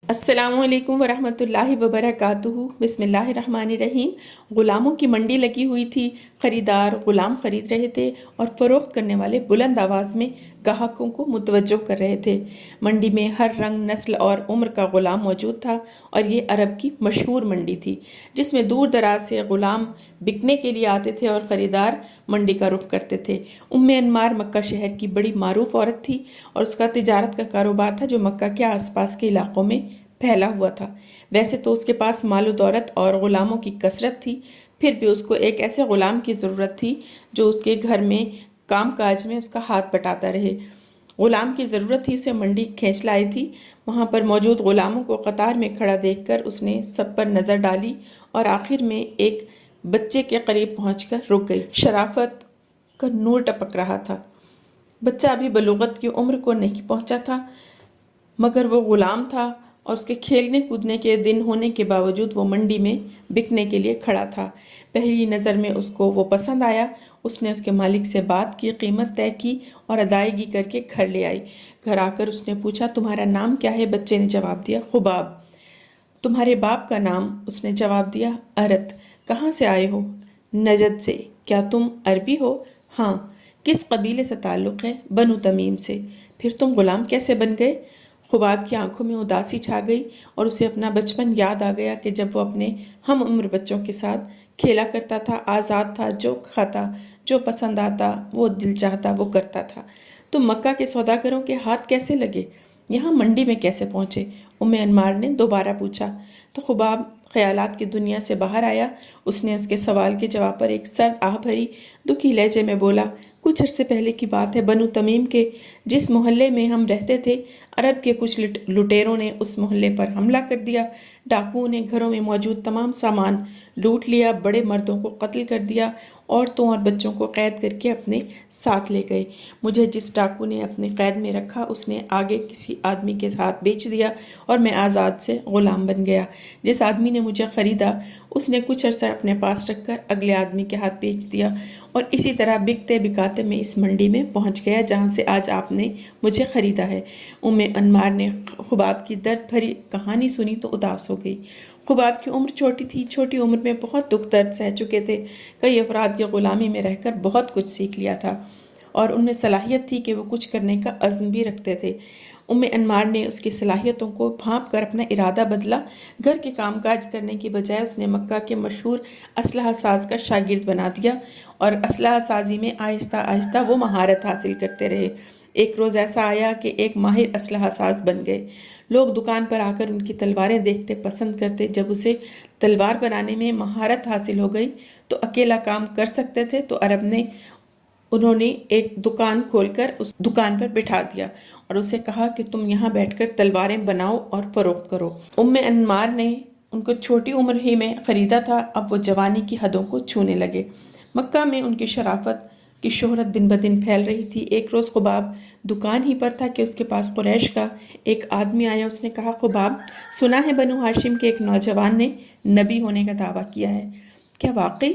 अस्सलामु अलैकुम वरहमतुल्लाहि वबरकातुहू। बिस्मिल्लाहिर्रहमानिर्रहीम। ग़ुलामों की मंडी लगी हुई थी। ख़रीदार ग़ुलाम ख़रीद रहे थे और फ़रोख्त करने वाले बुलंद आवाज़ में ग्राहकों को मुतवज्जो कर रहे थे। मंडी में हर रंग, नस्ल और उम्र का ग़ुलाम मौजूद था और ये अरब की मशहूर मंडी थी जिसमें दूर दराज से ग़ुलाम बिकने के लिए आते थे और ख़रीदार मंडी का रुख करते थे। उम्मे अनमार मक्का शहर की बड़ी मारूफ औरत थी और उसका तिजारत का कारोबार था जो मक्का के आसपास के इलाकों में फैला हुआ था। वैसे तो उसके पास मालो दौलत और ग़ुलामों की कसरत थी, फिर भी उसको एक ऐसे ग़ुलाम की ज़रूरत थी जो उसके घर में काम काज में उसका हाथ बटाता रहे। ग़ुलाम की ज़रूरत थी उसे मंडी खींच लाई थी। वहाँ पर मौजूद ग़ुलामों को कतार में खड़ा देखकर उसने सब पर नज़र डाली और आखिर में एक बच्चे के करीब पहुँचकर रुक गई। शराफत का नूर टपक रहा था। बच्चा अभी बलूगत की उम्र को नहीं पहुँचा था, मगर वो ग़ुलाम था और उसके खेलने कूदने के दिन होने के बावजूद वो मंडी में बिकने के लिए खड़ा था। पहली नज़र में उसको वो पसंद आया। उसने उसके मालिक से बात की, कीमत तय की और अदायगी करके घर ले आई। घर आकर उसने पूछा, तुम्हारा नाम क्या है? बच्चे ने जवाब दिया, खुबाब। तुम्हारे बाप का नाम? उसने जवाब दिया, अरत। कहाँ से आए हो? नजद से। क्या तुम अरबी हो? हाँ। किस कबीले से ताल्लुक़ है? बनु तमीम से। फिर तुम ग़ुलाम कैसे बन गए? खुबाब की आंखों में उदासी छा गई और उसे अपना बचपन याद आ गया कि जब वो अपने हम उम्र बच्चों के साथ खेला करता था, आज़ाद था, जो खाता, जो पसंद आता, वो दिल चाहता वो करता था। तो मक्का के सौदागरों के हाथ कैसे लगे? यहाँ मंडी में कैसे पहुँचे? उम्मे अनमार ने दोबारा पूछा। तो खुबाब ख्यालात की दुनिया से बाहर आया। उसने उसके सवाल के जवाब पर एक सर्द आह भरी दुखी लहजे में बोला, कुछ अरसे पहले की बात है। बनु तमीम के जिस मोहल्ले में हम रहते थे, अरब के कुछ लुटेरों ने उस मोहल्ले पर हमला कर दिया। डाकुओं ने घरों में मौजूद तमाम सामान लूट लिया, बड़े मर्दों को कत्ल कर दिया, औरतों और बच्चों को कैद करके अपने साथ ले गए। मुझे जिस डाकू ने अपने कैद में रखा उसने आगे किसी आदमी के साथ बेच दिया और मैं आज़ाद से ग़ुलाम बन गया। जिस आदमी ने मुझे ख़रीदा उसने कुछ अर्सा अपने पास रखकर अगले आदमी के हाथ बेच दिया और इसी तरह बिकते बिकाते मैं इस मंडी में पहुंच गया जहां से आज आपने मुझे ख़रीदा है। उम्मे अनमार ने खुबाब की दर्द भरी कहानी सुनी तो उदास हो गई। खुबाब की उम्र छोटी थी, छोटी उम्र में बहुत दुख दर्द सह चुके थे। कई अफराद की ग़ुलामी में रहकर बहुत कुछ सीख लिया था और उनमें सलाहियत थी कि वो कुछ करने का अज़्म भी रखते थे। उम्मे अनमार ने उसकी सलाहियतों को भांप कर अपना इरादा बदला। घर के कामकाज करने की बजाय उसने मक्का के मशहूर असलहा साज का शागिर्द बना दिया और असलहा साजी में आहिस्ता आहिस्ता वो महारत हासिल करते रहे। एक रोज़ ऐसा आया कि एक माहिर असलहा साज बन गए। लोग दुकान पर आकर उनकी तलवारें देखते पसंद करते। जब उसे तलवार बनाने में महारत हासिल हो गई तो अकेला काम कर सकते थे तो अरब ने उन्होंने एक दुकान खोलकर उस दुकान पर बिठा दिया और उसे कहा कि तुम यहाँ बैठकर तलवारें बनाओ और फ़रोख्त करो। उम्मे अनमार ने उनको छोटी उम्र ही में ख़रीदा था। अब वो जवानी की हदों को छूने लगे। मक्का में उनकी शराफत की शोहरत दिन ब दिन फैल रही थी। एक रोज़ खुबाब दुकान ही पर था कि उसके पास कुरैश का एक आदमी आया। उसने कहा, खुबाब, सुना है बनु हाशिम के एक नौजवान ने नबी होने का दावा किया है। क्या वाकई?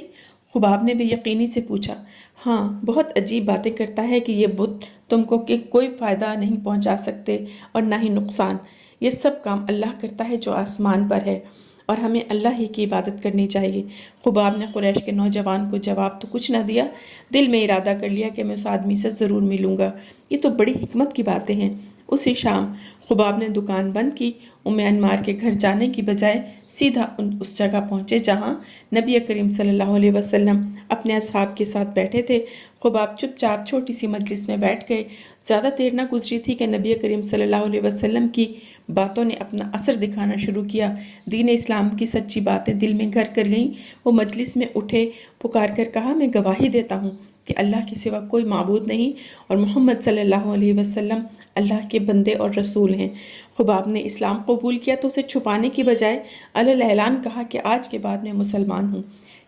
खुबाब ने बेयकीनी से पूछा। हाँ, बहुत अजीब बातें करता है कि ये बुत तुमको कि कोई फ़ायदा नहीं पहुंचा सकते और ना ही नुकसान। ये सब काम अल्लाह करता है जो आसमान पर है और हमें अल्लाह ही की इबादत करनी चाहिए। खुबाब ने कुरैश के नौजवान को जवाब तो कुछ न दिया। दिल में इरादा कर लिया कि मैं उस आदमी से ज़रूर मिलूँगा। ये तो बड़ी हिकमत की बातें हैं। उसी शाम खुबाब ने दुकान बंद की। उम्मे अनमार के घर जाने की बजाय सीधा उस जगह पहुँचे जहाँ नबी करीम सल्लल्लाहु अलैहि वसल्लम अपने असहाब के साथ बैठे थे। खुबाब चुपचाप छोटी सी मजलिस में बैठ गए। ज़्यादा देर न गुजरी थी कि नबी करीम सल्लल्लाहु अलैहि वसल्लम की बातों ने अपना असर दिखाना शुरू किया। दीन इस्लाम की सच्ची बातें दिल में घर कर गईं। वो मजलिस में उठे, पुकार कर कहा, मैं गवाही देता हूँ कि अल्लाह के सिवा कोई माबूद नहीं और मोहम्मद सल्लल्लाहु अलैहि वसल्लम अल्लाह के बंदे और रसूल हैं। खुबाब ने इस्लाम कबूल किया तो उसे छुपाने की बजाय अलल ऐलान कहा कि आज के बाद मैं मुसलमान हूँ।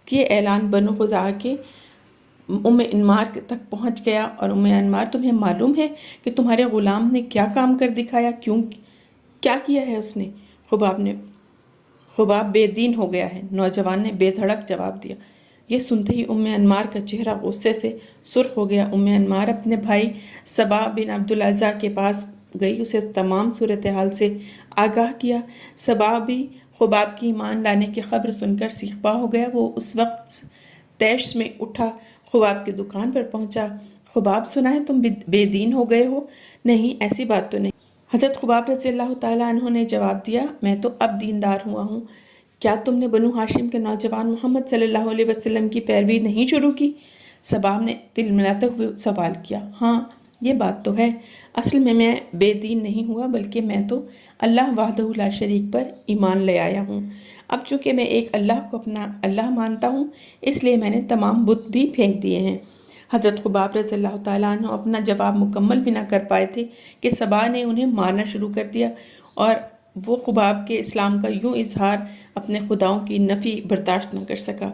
कि ये ऐलान बनु खुज़ा के उम्मे अनमार तक पहुँच गया और उम्मे अनमार, तुम्हें मालूम है कि तुम्हारे ग़ुलाम ने क्या काम कर दिखाया? क्यों, क्या किया है उसने? खुबाब बेदीन हो गया है, नौजवान ने बेधड़क जवाब दिया। यह सुनते ही उम्मे अनमार का चेहरा गुस्से से सुर्ख हो गया। उम्मे अनमार अपने भाई सबा बिन अब्दुल अज़्ज़ा के पास गई उसे तमाम सूरत हाल से आगाह किया। सबा भी खुबाब की ईमान लाने की खबर सुनकर सीखपा हो गया। वो उस वक्त तैश में उठा, खुबाब की दुकान पर पहुंचा। खुबाब, सुना है तुम बेदीन हो गए हो? नहीं, ऐसी बात तो नहीं। हज़रत खुबाब रज़ियल्लाहु ताला अन्हु ने जवाब दिया, मैं तो अब दीनदार हुआ हूँ। क्या तुमने बनु हाशिम के नौजवान मोहम्मद सल्लल्लाहु अलैहि वसल्लम की पैरवी नहीं शुरू की? सबाब ने दिल मिलाते हुए सवाल किया। हाँ, ये बात तो है। असल में मैं बेदीन नहीं हुआ, बल्कि मैं तो अल्लाह वहदहु ला शरीक पर ईमान ले आया हूँ। अब चूंकि मैं एक अल्लाह को अपना अल्लाह मानता हूँ, इसलिए मैंने तमाम बुत भी फेंक दिए हैं। हज़रत खुबाब रज़ियल्लाहु ताला अन्हु अपना जवाब मुकम्मल भी ना कर पाए थे कि सबा ने उन्हें मारना शुरू कर दिया, और वो खुबाब के इस्लाम का यूं इजहार अपने खुदाओं की नफ़ी बर्दाश्त न कर सका।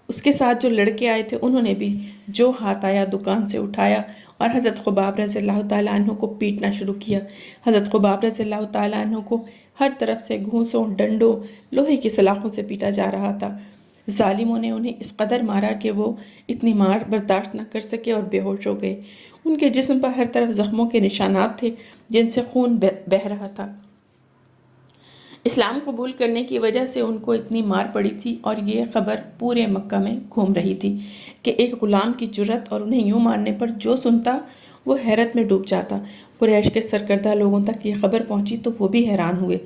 उसके साथ जो लड़के आए थे उन्होंने भी जो हाथ आया दुकान से उठाया और हज़रत खुबाब रज़ियल्लाहु ताला अन्हु को पीटना शुरू किया। हज़रत खुबाब रज़ियल्लाहु ताला अन्हु को हर तरफ से घूंसों, डंडों, लोहे की सलाखों से पीटा जा रहा था। जालिमों ने उन्हें इस कदर मारा कि वो इतनी मार बर्दाश्त न कर सके और बेहोश हो गए। उनके जिस्म पर हर तरफ जख्मों के निशानात थे जिनसे खून बह रहा था। इस्लाम कबूल करने की वजह से उनको इतनी मार पड़ी थी, और ये खबर पूरे मक्का में घूम रही थी कि एक ग़ुलाम की जुर्रत, और उन्हें यूं मारने पर जो सुनता वो हैरत में डूब जाता। कुरैश के सरकर्दा लोगों तक ये खबर पहुंची तो वो भी हैरान हुए।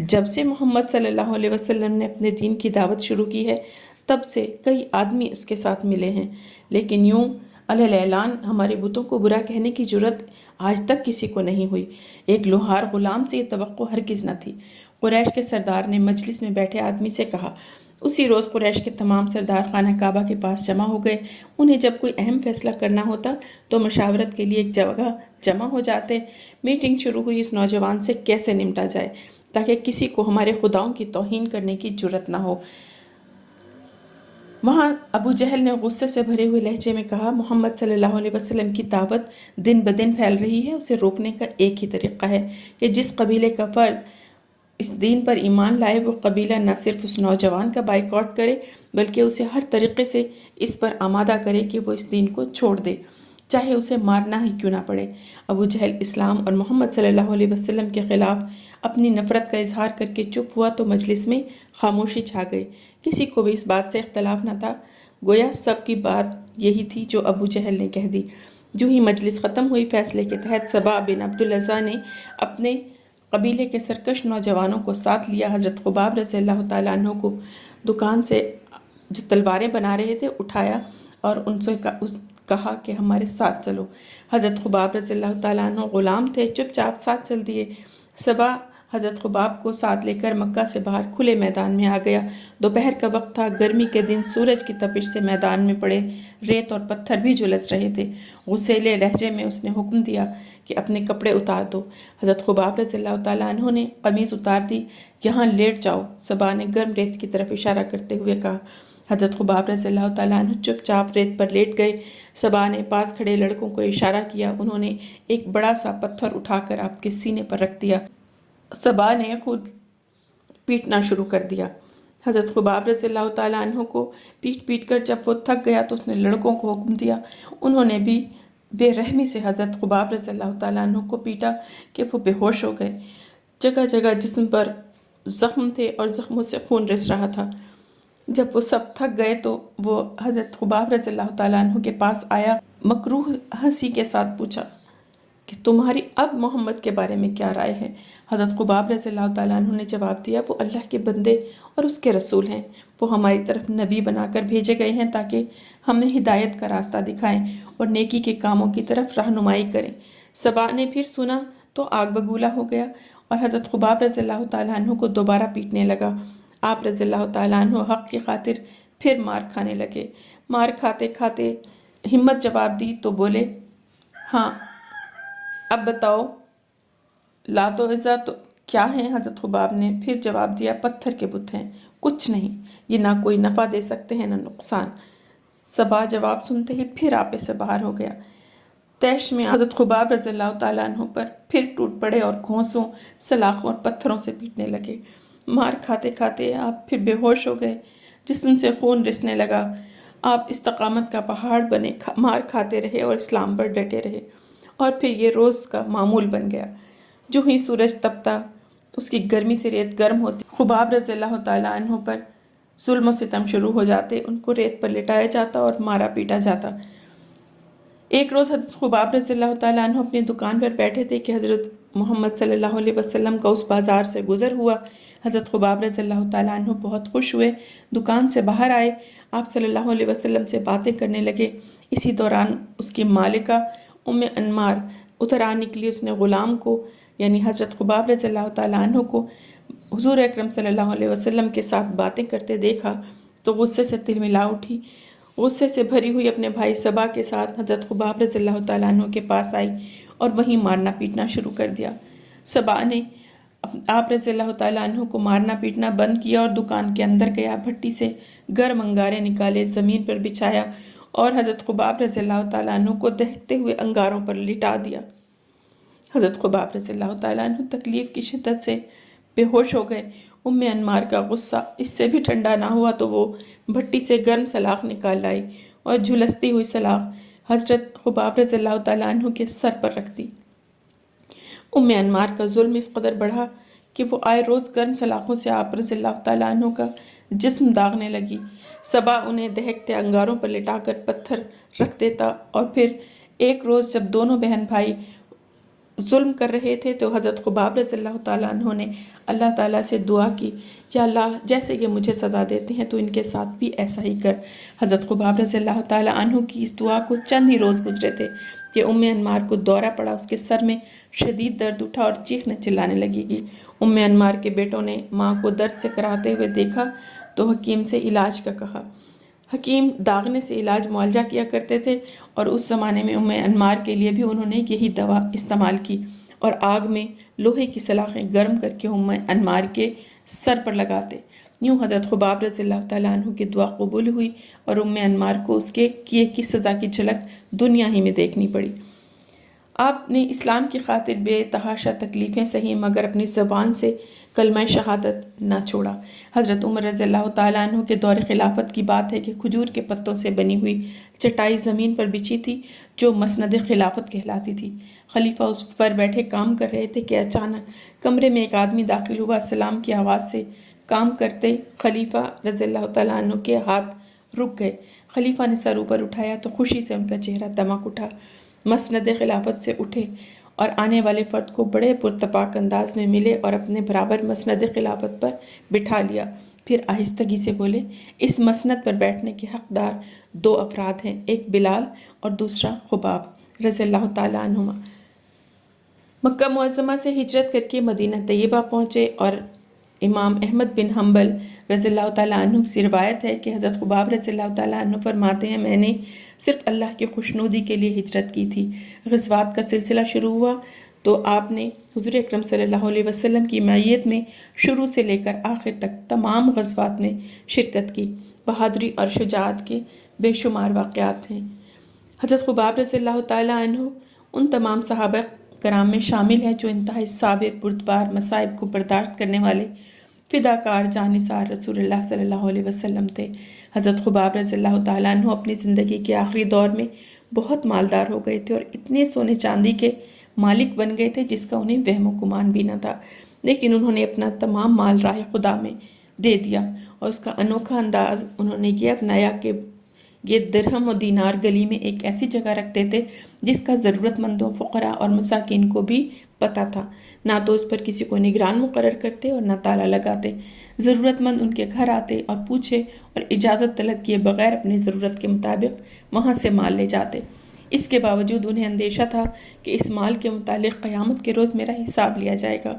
जब से मोहम्मद सल्लल्लाहु अलैहि वसल्लम ने अपने दीन की दावत शुरू की है, तब से कई आदमी उसके साथ मिले हैं, लेकिन यूं अलल ऐलान हमारे बुतों को बुरा कहने की जुर्रत आज तक किसी को नहीं हुई। एक लोहार ग़ुलाम से ये तवक्को हरगिज़ न थी। कुरैश के सरदार ने मजलिस में बैठे आदमी से कहा। उसी रोज़ कुरैश के तमाम सरदार खाना काबा के पास जमा हो गए। उन्हें जब कोई अहम फैसला करना होता तो मशावरत के लिए एक जगह जमा हो जाते। मीटिंग शुरू हुई, इस नौजवान से कैसे निपटा जाए ताकि किसी को हमारे खुदाओं की तौहीन करने की जुर्रत ना हो। वहाँ अबू जहल ने गुस्से से भरे हुए लहजे में कहा, मोहम्मद सल्लल्लाहु अलैहि वसल्लम की दावत दिन ब दिन फैल रही है। उसे रोकने का एक ही तरीक़ा है कि जिस कबीले का फ़र्द इस दीन पर ईमान लाए, वो कबीला न सिर्फ उस नौजवान का बाइकआउट करे, बल्कि उसे हर तरीक़े से इस पर आमादा करे कि वो इस दीन को छोड़ दे, चाहे उसे मारना ही क्यों ना पड़े। अबू जहल इस्लाम और मोहम्मद सल्लल्लाहु अलैहि वसल्लम के ख़िलाफ़ अपनी नफ़रत का इजहार करके चुप हुआ तो मजलिस में खामोशी छा गई। किसी को भी इस बात से इख्तलाफ न था। गोया सब की बात यही थी जो अबू जहल ने कह दी। जो ही मजलिस ख़त्म हुई, फैसले के तहत सबा बिन अब्दुल अज़्ज़ा ने अपने कबीले के सरकश नौजवानों को साथ लिया। हज़रत खुबाब रज़ियल्लाहु ताला अन्हु को दुकान से जो तलवारें बना रहे थे उठाया और उनसे कहा कि हमारे साथ चलो। हज़रत खुबाब रज़ियल्लाहु ताला अन्हु ग़ुलाम थे, चुपचाप साथ चल दिए। सबा हज़रत खुबाब को साथ लेकर मक्का से बाहर खुले मैदान में आ गया। दोपहर का वक्त था, गर्मी के दिन सूरज की तपिश से मैदान में पड़े रेत और पत्थर भी झुलस रहे थे। गुस्सैले लहजे में उसने हुक्म दिया कि अपने कपड़े उतार दो। हज़रत खुबाब रज़ियल्लाहु ताला अन्हु ने कमीज़ उतार दी। यहाँ लेट जाओ, सबा ने गर्म रेत की तरफ इशारा करते हुए कहा। हज़रत खुबाब रज़ियल्लाहु ताला अन्हु चुपचाप रेत पर लेट गए। सबा ने पास खड़े लड़कों को इशारा किया। उन्होंने एक बड़ा सा पत्थर उठाकर आपके सीने पर रख दिया। सबा ने खुद पीटना शुरू कर दिया। हज़रत खुबाब रज़ियल्लाहु ताला अन्हु को पीट कर जब वो थक गया तो उसने लड़कों को हुक्म दिया। उन्होंने भी बेरहमी से हज़रत खुबाब रज़ियल्लाहु ताला अन्हु को पीटा कि वो बेहोश हो गए। जगह जगह जिस्म पर ज़ख्म थे और ज़ख्मों से खून रिस रहा था। जब वो सब थक गए तो वो हज़रत खुबाब रज़ियल्लाहु ताला अन्हु के पास आया। मकरूह हंसी के साथ पूछा कि तुम्हारी अब मोहम्मद के बारे में क्या राय है? हज़रत खुबाब रज़ियल्लाहु ताला अन्हु ने जवाब दिया, वो अल्लाह के बंदे और उसके रसूल हैं। वो हमारी तरफ नबी बनाकर भेजे गए हैं ताकि हमें हिदायत का रास्ता दिखाएं और नेकी के कामों की तरफ रहनुमाई करें। सबा ने फिर सुना तो आग बगूला हो गया और हज़रत खुबाब रज़ियल्लाहु ताला अन्हु को दोबारा पीटने लगा। आप रज़ियल्लाहु ताला अन्हु हक़ की खातिर फिर मार खाने लगे। मार खाते खाते हिम्मत जवाब दी तो बोले, हाँ अब बताओ, लात और इज़्ज़ा तो क्या है? हज़रत खुबाब ने फिर जवाब दिया, पत्थर के बुत हैं, कुछ नहीं, ये ना कोई नफ़ा दे सकते हैं ना नुकसान। सबा जवाब सुनते ही फिर आपे से बाहर हो गया। तैश में हज़रत खुबाब रज़ियल्लाहु ताला अन्हु पर फिर टूट पड़े और घोंसों, सलाखों और पत्थरों से पीटने लगे। मार खाते खाते आप फिर बेहोश हो गए। जिस्म से खून रिसने लगा। आप इस्तकामत का पहाड़ बने, मार खाते रहे और इस्लाम पर डटे रहे, और फिर ये रोज़ का मामूल बन गया। جو ہی سورج تپتا اس کی گرمی سے ریت گرم ہوتی، خباب رضی اللہ تعالیٰ عنہ پر ظلم و ستم شروع ہو جاتے، ان کو ریت پر لٹایا جاتا اور مارا پیٹا جاتا۔ ایک روز حضرت خباب رضی اللہ تعالیٰ عنہ اپنی دکان پر بیٹھے تھے کہ حضرت محمد صلی اللہ علیہ وسلم کا اس بازار سے گزر ہوا۔ حضرت خباب رضی اللہ تعالیٰ عنہ بہت خوش ہوئے، دکان سے باہر آئے، آپ صلی اللہ علیہ وسلم سے باتیں کرنے لگے۔ اسی دوران اس کی مالکہ انمار اتر آ نکلی، اس نے غلام کو یعنی حضرت خباب رضی اللہ تعالیٰ عنہ کو حضور اکرم صلی اللہ علیہ وسلم کے ساتھ باتیں کرتے دیکھا تو غصے سے تلملا اٹھی، غصے سے بھری ہوئی اپنے بھائی صبا کے ساتھ حضرت خباب رضی اللہ تعالیٰ عنہ کے پاس آئی اور وہیں مارنا پیٹنا شروع کر دیا۔ صبا نے آپ رضی اللہ تعالیٰ عنہ کو مارنا پیٹنا بند کیا اور دکان کے اندر گیا، بھٹی سے گرم انگارے نکالے، زمین پر بچھایا اور حضرت خباب رضی اللہ تعالیٰ عنہ کو دہکتے ہوئے انگاروں پر لٹا دیا۔ حضرت خباب رضی اللہ تعالیٰ عنہ تکلیف کی شدت سے بے ہوش ہو گئے۔ انمار کا غصہ اس سے بھی ٹھنڈا نہ ہوا تو وہ بھٹی سے گرم سلاخ نکال لائی اور جھلستی ہوئی سلاخ حضرت خباب رضی اللہ تعالیٰ عنہ کے سر پر رکھ دی۔ انمار کا ظلم اس قدر بڑھا کہ وہ آئے روز گرم سلاخوں سے آپ رضی اللہ تعالیٰ عنہ کا جسم داغنے لگی۔ صبا انہیں دہکتے انگاروں پر لٹا کر پتھر رکھ دیتا، اور پھر ایک روز جب دونوں بہن بھائی ظلم کر رہے تھے تو حضرت خباب رضی اللہ تعالیٰ عنہ نے اللہ تعالیٰ سے دعا کی، یا اللہ جیسے یہ مجھے سزا دیتے ہیں تو ان کے ساتھ بھی ایسا ہی کر۔ حضرت خباب رضی اللہ تعالیٰ عنہ کی اس دعا کو چند ہی روز گزرے تھے کہ انمار کو دورہ پڑا، اس کے سر میں شدید درد اٹھا اور چیخنے چلانے لگی گی۔ انمار کے بیٹوں نے ماں کو درد سے کراتے ہوئے دیکھا تو حکیم سے علاج کا کہا۔ حکیم داغنے سے علاج معالجہ کیا کرتے تھے، اور اس زمانے میں انمار کے لیے بھی انہوں نے یہی دوا استعمال کی اور آگ میں لوہے کی سلاخیں گرم کر کے انمار کے سر پر لگاتے۔ یوں حضرت خباب رضی اللہ تعالیٰ عنہ کی دعا قبول ہوئی اور انمار کو اس کے کیے کی سزا کی جھلک دنیا ہی میں دیکھنی پڑی۔ آپ نے اسلام کی خاطر بے تحاشا تکلیفیں سہیں مگر اپنی زبان سے کلمہ شہادت نہ چھوڑا۔ حضرت عمر رضی اللہ تعالیٰ عنہ کے دور خلافت کی بات ہے کہ کھجور کے پتوں سے بنی ہوئی چٹائی زمین پر بچھی تھی جو مسند خلافت کہلاتی تھی۔ خلیفہ اس پر بیٹھے کام کر رہے تھے کہ اچانک کمرے میں ایک آدمی داخل ہوا۔ سلام کی آواز سے کام کرتے خلیفہ رضی اللہ تعالیٰ عنہ کے ہاتھ رک گئے۔ خلیفہ نے سر اوپر اٹھایا تو خوشی سے ان کا چہرہ دمک اٹھا، مسند خلافت سے اٹھے اور آنے والے فرد کو بڑے پرتپاک انداز میں ملے اور اپنے برابر مسند خلافت پر بٹھا لیا۔ پھر آہستگی سے بولے، اس مسند پر بیٹھنے کے حقدار دو افراد ہیں، ایک بلال اور دوسرا خباب رضی اللہ تعالیٰ عنہما۔ مکہ معظمہ سے ہجرت کر کے مدینہ طیبہ پہنچے، اور امام احمد بن حنبل رضی اللہ تعالیٰ عنہ سے روایت ہے کہ حضرت خباب رضی اللہ تعالیٰ عنہ فرماتے ہیں، میں نے صرف اللہ کی خوشنودی کے لیے ہجرت کی تھی۔ غزوات کا سلسلہ شروع ہوا تو آپ نے حضور اکرم صلی اللہ علیہ وسلم کی معیت میں شروع سے لے کر آخر تک تمام غزوات میں شرکت کی۔ بہادری اور شجاعت کے بے شمار واقعات ہیں۔ حضرت خباب رضی اللہ تعالیٰ عنہ ان تمام صحابہ کرام میں شامل ہیں جو انتہائی صابر، بردبار، مصائب کو برداشت کرنے والے فداکار جانثار رسول اللہ صلی اللہ علیہ وسلم تھے۔ حضرت خباب رضی اللہ تعالیٰ عنہ اپنی زندگی کے آخری دور میں بہت مالدار ہو گئے تھے اور اتنے سونے چاندی کے مالک بن گئے تھے جس کا انہیں وہم و گمان بھی نہ تھا، لیکن انہوں نے اپنا تمام مال راہ خدا میں دے دیا، اور اس کا انوکھا انداز انہوں نے یہ اپنایا کہ یہ درہم و دینار گلی میں ایک ایسی جگہ رکھتے تھے جس کا ضرورت مندوں، فقراء اور مساکین کو بھی پتہ تھا۔ نہ تو اس پر کسی کو نگران مقرر کرتے اور نہ تالا لگاتے۔ ضرورت مند ان کے گھر آتے اور پوچھے اور اجازت طلب کیے بغیر اپنی ضرورت کے مطابق وہاں سے مال لے جاتے۔ اس کے باوجود انہیں اندیشہ تھا کہ اس مال کے متعلق قیامت کے روز میرا حساب لیا جائے گا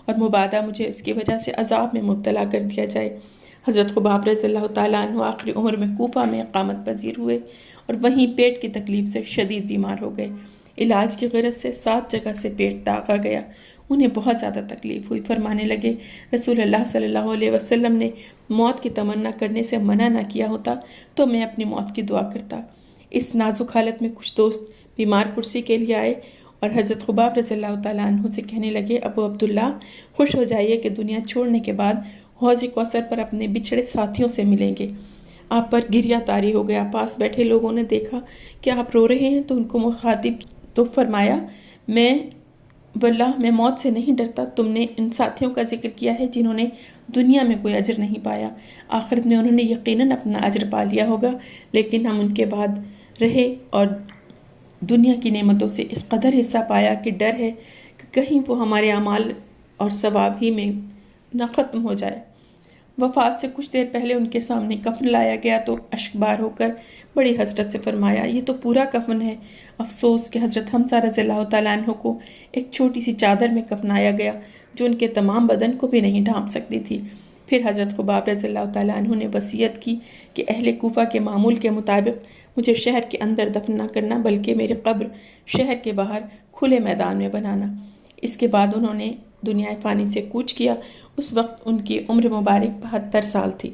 اور مبادا مجھے اس کی وجہ سے عذاب میں مبتلا کر دیا جائے۔ حضرت خباب رضی اللہ تعالیٰ عنہ آخری عمر میں کوفہ میں اقامت پذیر ہوئے اور وہیں پیٹ کی تکلیف سے شدید بیمار ہو گئے۔ علاج کی غرض سے 7 جگہ سے پیٹ داغا گیا۔ انہیں بہت زیادہ تکلیف ہوئی، فرمانے لگے، رسول اللہ صلی اللہ علیہ وسلم نے موت کی تمنا کرنے سے منع نہ کیا ہوتا تو میں اپنی موت کی دعا کرتا۔ اس نازک حالت میں کچھ دوست بیمار پرسی کے لیے آئے اور حضرت خباب رضی اللہ تعالیٰ عنہ سے کہنے لگے، ابو عبداللہ خوش ہو جائیے کہ دنیا چھوڑنے کے بعد حوض کوثر پر اپنے بچھڑے ساتھیوں سے ملیں گے۔ آپ پر گریہ طاری ہو گیا۔ پاس بیٹھے لوگوں نے دیکھا کہ آپ رو رہے ہیں تو ان کو مخاطب تو فرمایا، میں واللہ میں موت سے نہیں ڈرتا، تم نے ان ساتھیوں کا ذکر کیا ہے جنہوں نے دنیا میں کوئی اجر نہیں پایا، آخرت میں انہوں نے یقیناً اپنا اجر پا لیا ہوگا، لیکن ہم ان کے بعد رہے اور دنیا کی نعمتوں سے اس قدر حصہ پایا کہ ڈر ہے کہ کہیں وہ ہمارے اعمال اور ثواب ہی میں نہ ختم ہو جائے۔ وفات سے کچھ دیر پہلے ان کے سامنے کفن لایا گیا تو اشکبار ہو کر بڑی حسرت سے فرمایا، یہ تو پورا کفن ہے، افسوس کہ حضرت حمزہ رضی اللہ تعالیٰ عنہ کو ایک چھوٹی سی چادر میں کفنایا گیا جو ان کے تمام بدن کو بھی نہیں ڈھانپ سکتی تھی۔ پھر حضرت خباب رضی اللہ تعالیٰ عنہ نے وصیت کی کہ اہل کوفہ کے معمول کے مطابق مجھے شہر کے اندر دفن نہ کرنا بلکہ میری قبر شہر کے باہر کھلے میدان میں بنانا۔ اس کے بعد انہوں نے دنیا فانی سے کوچ کیا۔ اس وقت ان کی عمر مبارک 72 سال تھی۔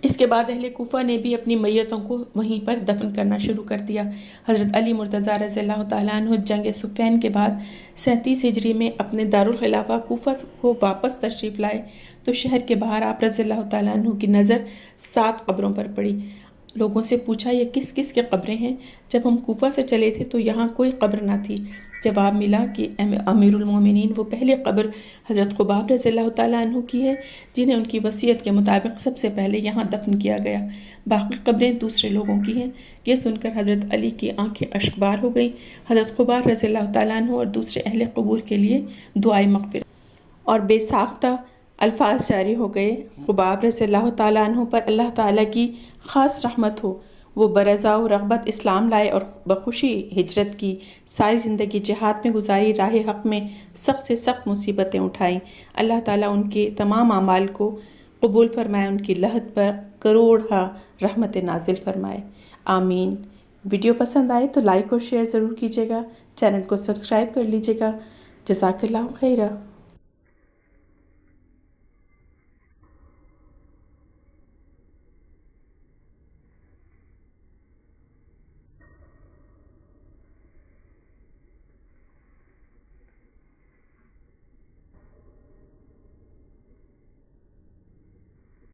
اس کے بعد اہل کوفہ نے بھی اپنی میتوں کو وہیں پر دفن کرنا شروع کر دیا۔ حضرت علی مرتضیٰ رضی اللہ تعالیٰ عنہ جنگ صفین کے بعد 37 ہجری میں اپنے دارالخلافہ کوفہ کو واپس تشریف لائے تو شہر کے باہر آپ رضی اللہ تعالیٰ عنہ کی نظر 7 قبروں پر پڑی۔ لوگوں سے پوچھا یہ کس کس کے قبریں ہیں؟ جب ہم کوفہ سے چلے تھے تو یہاں کوئی قبر نہ تھی۔ جواب ملا کہ امیر المومنین وہ پہلی قبر حضرت خباب رضی اللہ تعالیٰ عنہ کی ہے جنہیں ان کی وصیت کے مطابق سب سے پہلے یہاں دفن کیا گیا، باقی قبریں دوسرے لوگوں کی ہیں۔ یہ سن کر حضرت علی کی آنکھیں اشکبار ہو گئیں۔ حضرت خباب رضی اللہ تعالیٰ عنہ اور دوسرے اہل قبور کے لیے دعائے مغفرت اور بے ساختہ الفاظ جاری ہو گئے۔ خباب رضی اللہ تعالیٰ عنہ پر اللہ تعالیٰ کی خاص رحمت ہو، وہ برضا و رغبت اسلام لائے اور بخوشی ہجرت کی، ساری زندگی جہاد میں گزاری، راہ حق میں سخت سے سخت مصیبتیں اٹھائیں۔ اللہ تعالیٰ ان کے تمام اعمال کو قبول فرمائے، ان کی لحد پر کروڑہا رحمت نازل فرمائے، آمین۔ ویڈیو پسند آئے تو لائک اور شیئر ضرور کیجیے گا، چینل کو سبسکرائب کر لیجیے گا۔ جزاک اللہ خیرہ۔